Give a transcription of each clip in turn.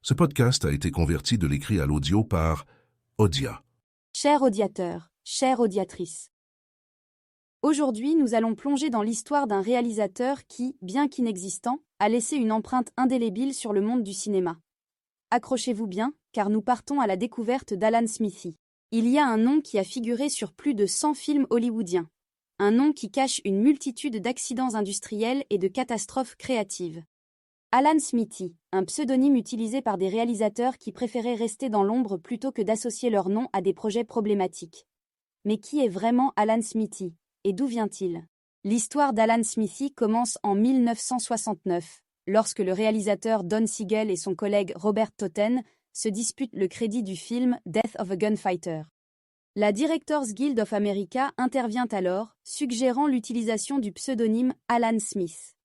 Ce podcast a été converti de l'écrit à l'audio par Audia. Chers audiateurs, chères audiatrices. Aujourd'hui, nous allons plonger dans l'histoire d'un réalisateur qui, bien qu'inexistant, a laissé une empreinte indélébile sur le monde du cinéma. Accrochez-vous bien, car nous partons à la découverte d'Alan Smithee. Il y a un nom qui a figuré sur plus de 100 films hollywoodiens. Un nom qui cache une multitude d'accidents industriels et de catastrophes créatives. Alan Smithee, un pseudonyme utilisé par des réalisateurs qui préféraient rester dans l'ombre plutôt que d'associer leur nom à des projets problématiques. Mais qui est vraiment Alan Smithee, et d'où vient-il? L'histoire d'Alan Smithee commence en 1969, lorsque le réalisateur Don Siegel et son collègue Robert Totten se disputent le crédit du film Death of a Gunfighter. La Directors Guild of America intervient alors, suggérant l'utilisation du pseudonyme Alan Smith.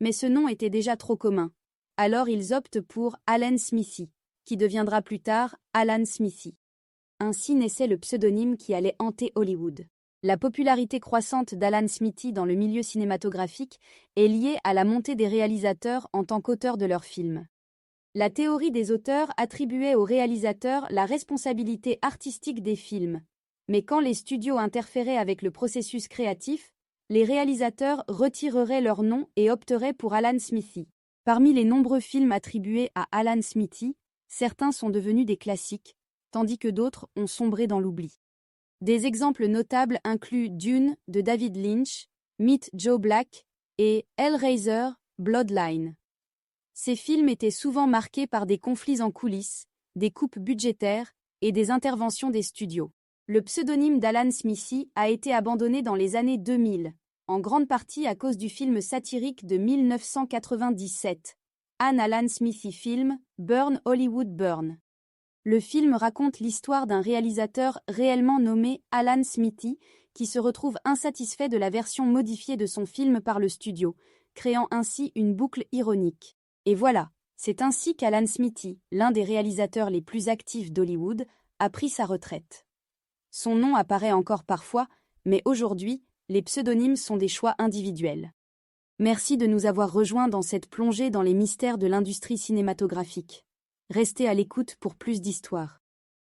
Mais ce nom était déjà trop commun. Alors ils optent pour Alan Smithee, qui deviendra plus tard Alan Smithee. Ainsi naissait le pseudonyme qui allait hanter Hollywood. La popularité croissante d'Alan Smithee dans le milieu cinématographique est liée à la montée des réalisateurs en tant qu'auteurs de leurs films. La théorie des auteurs attribuait aux réalisateurs la responsabilité artistique des films. Mais quand les studios interféraient avec le processus créatif, les réalisateurs retireraient leur nom et opteraient pour Alan Smithee. Parmi les nombreux films attribués à Alan Smithee, certains sont devenus des classiques, tandis que d'autres ont sombré dans l'oubli. Des exemples notables incluent Dune de David Lynch, Meet Joe Black et Hellraiser, Bloodline. Ces films étaient souvent marqués par des conflits en coulisses, des coupes budgétaires et des interventions des studios. Le pseudonyme d'Alan Smithee a été abandonné dans les années 2000, en grande partie à cause du film satirique de 1997, An Alan Smithee Film, Burn Hollywood Burn. Le film raconte l'histoire d'un réalisateur réellement nommé Alan Smithee qui se retrouve insatisfait de la version modifiée de son film par le studio, créant ainsi une boucle ironique. Et voilà, c'est ainsi qu'Alan Smithee, l'un des réalisateurs les plus actifs d'Hollywood, a pris sa retraite. Son nom apparaît encore parfois, mais aujourd'hui, les pseudonymes sont des choix individuels. Merci de nous avoir rejoints dans cette plongée dans les mystères de l'industrie cinématographique. Restez à l'écoute pour plus d'histoires.